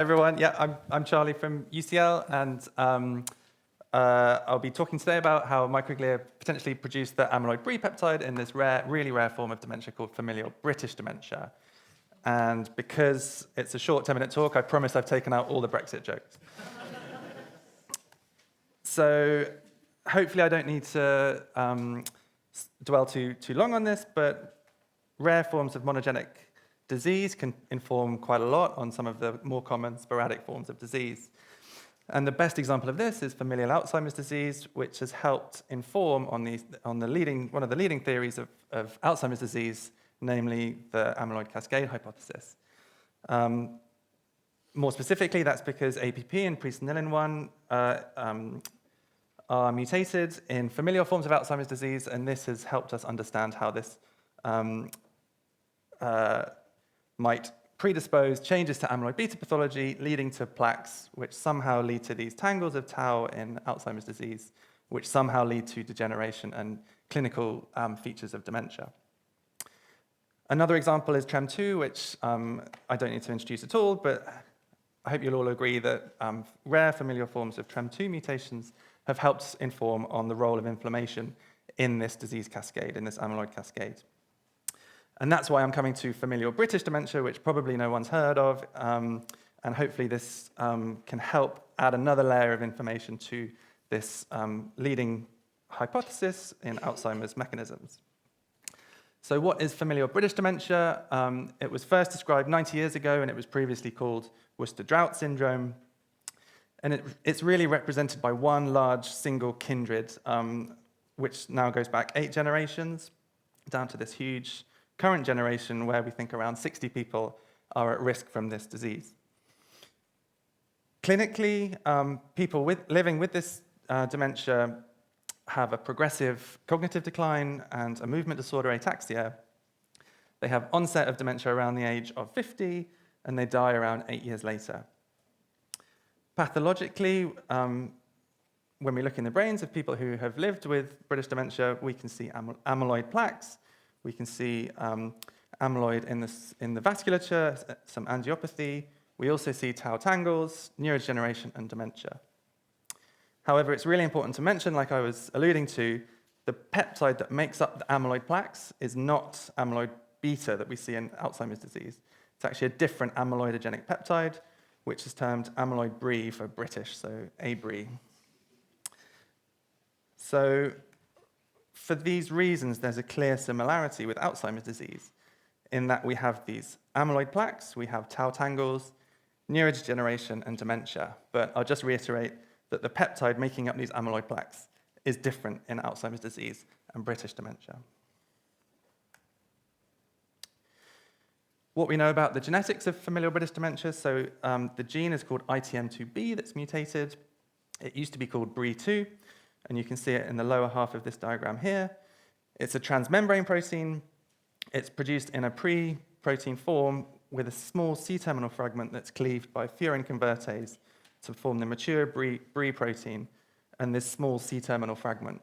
Everyone, yeah, I'm Charlie from UCL, and I'll be talking today about how microglia potentially produce the amyloid-Bri peptide in this really rare form of dementia called familial British dementia. And because it's a short 10-minute talk, I promise I've taken out all the Brexit jokes. So hopefully I don't need to dwell too long on this, but rare forms of monogenic disease can inform quite a lot on some of the more common sporadic forms of disease. And the best example of this is familial Alzheimer's disease, which has helped inform on one of the leading theories of Alzheimer's disease, namely the amyloid cascade hypothesis. More specifically, that's because APP and presenilin-1 are mutated in familial forms of Alzheimer's disease, and this has helped us understand how this might predispose changes to amyloid beta pathology, leading to plaques, which somehow lead to these tangles of tau in Alzheimer's disease, which somehow lead to degeneration and clinical features of dementia. Another example is TREM2, which I don't need to introduce at all, but I hope you'll all agree that rare familial forms of TREM2 mutations have helped inform on the role of inflammation in this disease cascade, in this amyloid cascade. And that's why I'm coming to familial British dementia, which probably no one's heard of, and hopefully this can help add another layer of information to this leading hypothesis in Alzheimer's mechanisms. So what is familial British dementia? It was first described 90 years ago, and it was previously called Worcester-Drought syndrome. And it's really represented by one large single kindred, which now goes back 8 generations, down to this huge current generation where we think around 60 people are at risk from this disease. Clinically, people living with this dementia have a progressive cognitive decline and a movement disorder, ataxia. They have onset of dementia around the age of 50, and they die around 8 years later. Pathologically, when we look in the brains of people who have lived with British dementia, we can see amyloid plaques. We can see amyloid in the vasculature, some angiopathy. We also see tau tangles, neurodegeneration, and dementia. However, it's really important to mention, like I was alluding to, the peptide that makes up the amyloid plaques is not amyloid beta that we see in Alzheimer's disease. It's actually a different amyloidogenic peptide, which is termed amyloid-Bri for British, so ABri. So for these reasons, there's a clear similarity with Alzheimer's disease in that we have these amyloid plaques, we have tau tangles, neurodegeneration, and dementia. But I'll just reiterate that the peptide making up these amyloid plaques is different in Alzheimer's disease and British dementia. What we know about the genetics of familial British dementia, so the gene is called ITM2B that's mutated. It used to be called BRI2, and you can see it in the lower half of this diagram here. It's a transmembrane protein. It's produced in a pre-protein form with a small C-terminal fragment that's cleaved by furin convertase to form the mature Bri protein and this small C-terminal fragment.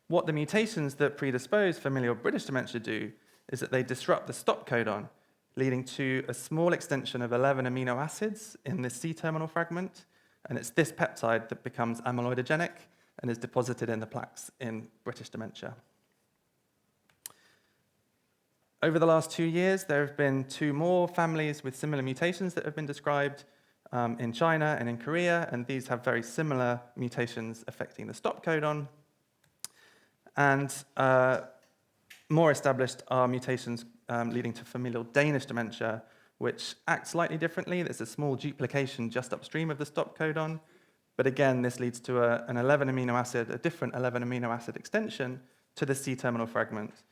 What the mutations that predispose familial British dementia do is that they disrupt the stop codon, leading to a small extension of 11 amino acids in this C-terminal fragment, and it's this peptide that becomes amyloidogenic and is deposited in the plaques in British dementia. Over the last 2 years, there have been 2 more families with similar mutations that have been described in China and in Korea, and these have very similar mutations affecting the stop codon. And more established are mutations leading to familial Danish dementia, which act slightly differently. There's a small duplication just upstream of the stop codon. But again, this leads to a different 11 amino acid extension to the C-terminal fragment.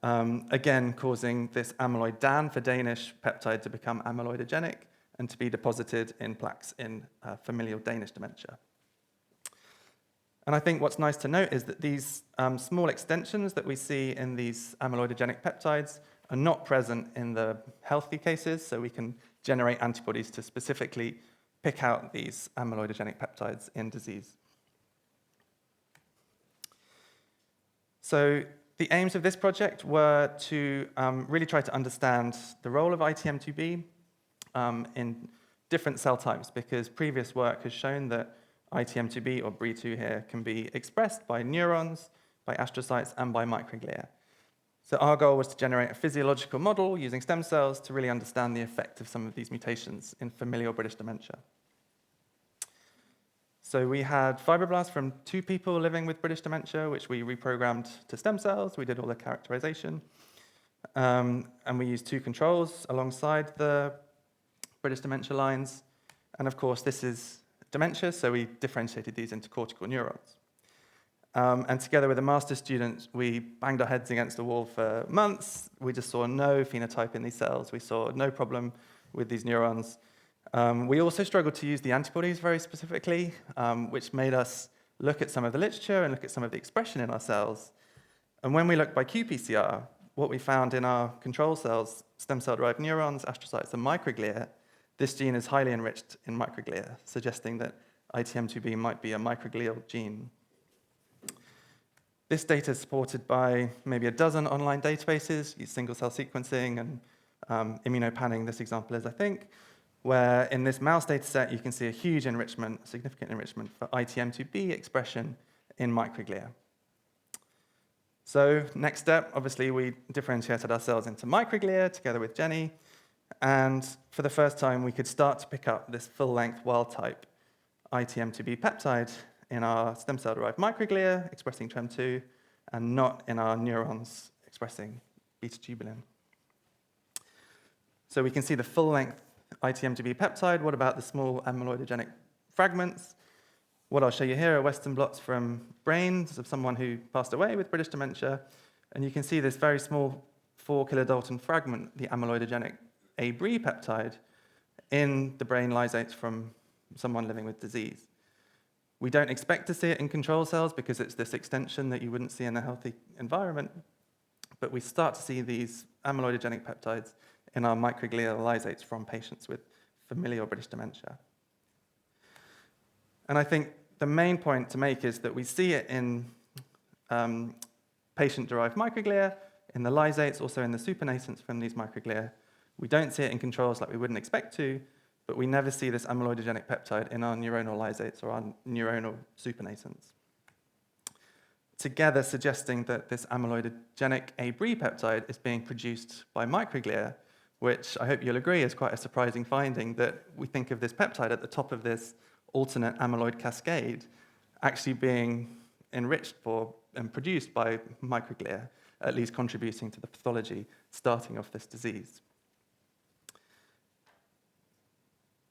Again, causing this amyloid DAN for Danish peptide to become amyloidogenic and to be deposited in plaques in familial Danish dementia. And I think what's nice to note is that these small extensions that we see in these amyloidogenic peptides are not present in the healthy cases, so we can generate antibodies to specifically pick out these amyloidogenic peptides in disease. So the aims of this project were to really try to understand the role of ITM2B in different cell types, because previous work has shown that ITM2B, or BRI2 here, can be expressed by neurons, by astrocytes, and by microglia. So our goal was to generate a physiological model using stem cells to really understand the effect of some of these mutations in familial British dementia. So we had fibroblasts from 2 people living with British dementia, which we reprogrammed to stem cells. We did all the characterization. And we used 2 controls alongside the British dementia lines. And of course, this is dementia, so we differentiated these into cortical neurons. And together with a master's student, we banged our heads against the wall for months. We just saw no phenotype in these cells. We saw no problem with these neurons. We also struggled to use the antibodies very specifically, which made us look at some of the literature and look at some of the expression in our cells. And when we looked by qPCR, what we found in our control cells, stem cell-derived neurons, astrocytes, and microglia, this gene is highly enriched in microglia, suggesting that ITM2B might be a microglial gene. This data is supported by maybe a dozen online databases, single-cell sequencing and immunopanning, this example is, I think, where in this mouse data set, you can see a huge enrichment, significant enrichment for ITM2B expression in microglia. So next step, obviously, we differentiated our cells into microglia together with Jenny, and for the first time, we could start to pick up this full-length wild-type ITM2B peptide in our stem cell-derived microglia expressing TREM2, and not in our neurons expressing beta-tubulin. So we can see the full-length ITM2B peptide. What about the small amyloidogenic fragments? What I'll show you here are Western blots from brains of someone who passed away with British dementia, and you can see this very small 4 kilodalton fragment, the amyloidogenic ABri peptide, in the brain lysates from someone living with disease. We don't expect to see it in control cells because it's this extension that you wouldn't see in a healthy environment, but we start to see these amyloidogenic peptides in our microglial lysates from patients with familial British dementia. And I think the main point to make is that we see it in patient-derived microglia, in the lysates, also in the supernatants from these microglia. We don't see it in controls like we wouldn't expect to, but we never see this amyloidogenic peptide in our neuronal lysates or our neuronal supernatants. Together suggesting that this amyloidogenic ABri peptide is being produced by microglia, which I hope you'll agree is quite a surprising finding, that we think of this peptide at the top of this alternate amyloid cascade actually being enriched for and produced by microglia, at least contributing to the pathology starting off this disease.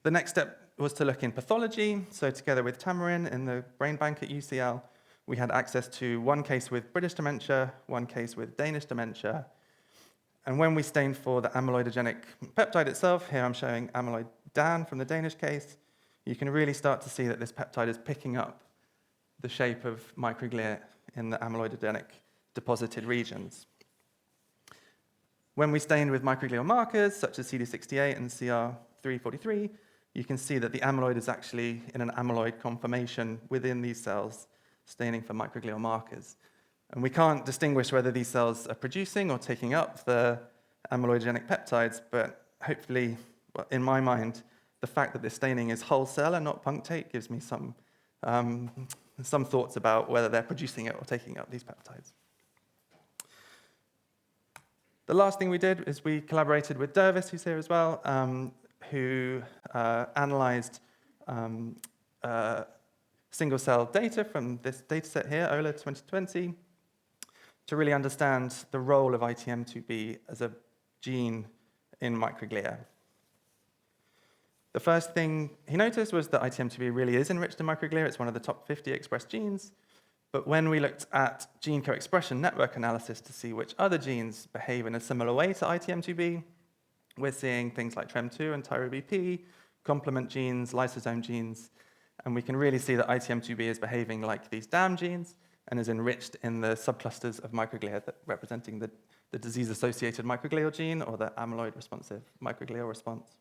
The next step was to look in pathology. So together with Tamarin in the brain bank at UCL, we had access to 1 case with British dementia, 1 case with Danish dementia. And when we stained for the amyloidogenic peptide itself, here I'm showing amyloid DAN from the Danish case, you can really start to see that this peptide is picking up the shape of microglia in the amyloidogenic deposited regions. When we stained with microglial markers, such as CD68 and CR343, you can see that the amyloid is actually in an amyloid conformation within these cells, staining for microglial markers. And we can't distinguish whether these cells are producing or taking up the amyloidogenic peptides, but hopefully, well, in my mind, the fact that this staining is whole cell and not punctate gives me some thoughts about whether they're producing it or taking up these peptides. The last thing we did is we collaborated with Dervis, who's here as well, who analyzed single-cell data from this data set here, OLA 2020, to really understand the role of ITM2B as a gene in microglia. The first thing he noticed was that ITM2B really is enriched in microglia. It's one of the top 50 expressed genes. But when we looked at gene co-expression network analysis to see which other genes behave in a similar way to ITM2B, we're seeing things like TREM2 and TYROBP, complement genes, lysosome genes, and we can really see that ITM2B is behaving like these DAM genes and is enriched in the subclusters of microglia that representing the disease-associated microglial gene or the amyloid-responsive microglial response.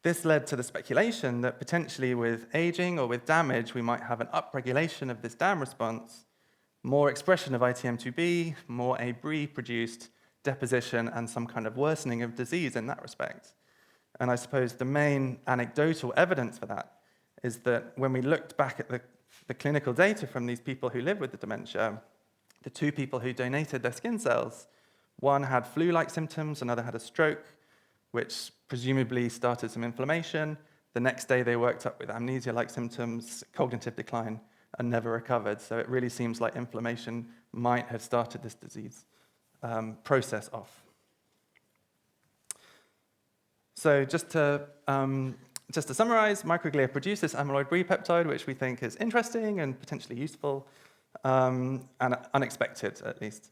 This led to the speculation that potentially with aging or with damage, we might have an upregulation of this DAM response, more expression of ITM2B, more ABri produced, deposition, and some kind of worsening of disease in that respect. And I suppose the main anecdotal evidence for that is that when we looked back at the clinical data from these people who live with the dementia, the two people who donated their skin cells, one had flu-like symptoms, another had a stroke, which presumably started some inflammation. The next day they worked up with amnesia-like symptoms, cognitive decline, and never recovered. So it really seems like inflammation might have started this disease process off. So just to summarize, microglia produce this amyloid-Bri peptide, which we think is interesting and potentially useful, and unexpected at least,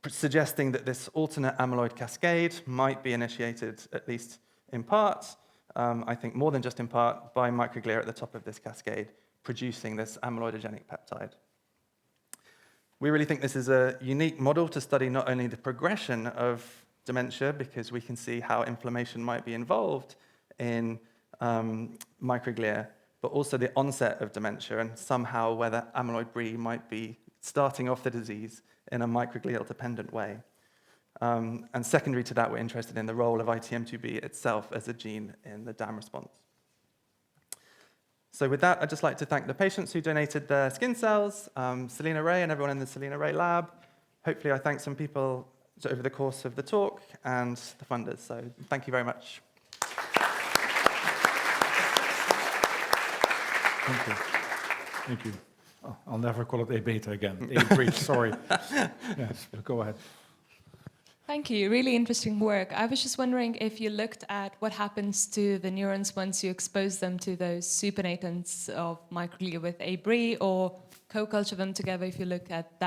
suggesting that this alternate amyloid cascade might be initiated, at least in part, I think more than just in part, by microglia at the top of this cascade, producing this amyloidogenic peptide. We really think this is a unique model to study not only the progression of dementia, because we can see how inflammation might be involved in microglia, but also the onset of dementia and somehow whether amyloid-Bri might be starting off the disease in a microglial-dependent way. And secondary to that, we're interested in the role of ITM2B itself as a gene in the DAM response. So with that, I'd just like to thank the patients who donated their skin cells, Selena Ray and everyone in the Selena Ray lab. Hopefully I thanked some people over the course of the talk and the funders. So thank you very much. Thank you. Thank you. Oh, I'll never call it A-beta again. ABri, sorry. Yes, go ahead. Thank you. Really interesting work. I was just wondering if you looked at what happens to the neurons once you expose them to those supernatants of microglia with ABri, or co-culture them together if you look at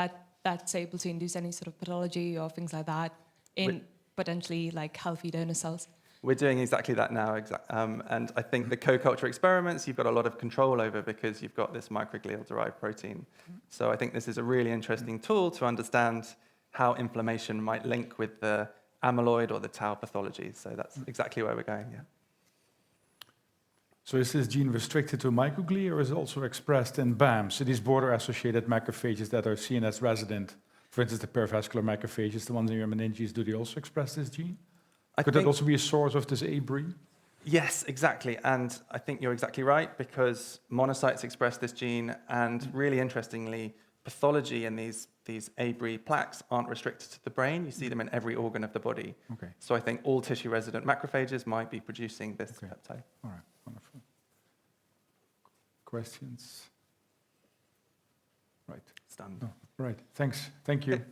that's able to induce any sort of pathology or things like that in potentially like healthy donor cells. We're doing exactly that now, and I think the co-culture experiments you've got a lot of control over because you've got this microglial-derived protein. So I think this is a really interesting tool to understand how inflammation might link with the amyloid or the tau pathology. So that's exactly where we're going, yeah. So is this gene restricted to microglia, or is it also expressed in BAM? So these border-associated macrophages that are CNS resident, for instance, the perivascular macrophages, the ones in your meninges, do they also express this gene? Could that also be a source of this ABri? Yes, exactly. And I think you're exactly right, because monocytes express this gene, and really interestingly, pathology in these ABri plaques aren't restricted to the brain. You see them in every organ of the body. Okay. So I think all tissue-resident macrophages might be producing this peptide. All right, wonderful. Questions? Right. It's done. Oh, right, thanks. Thank you.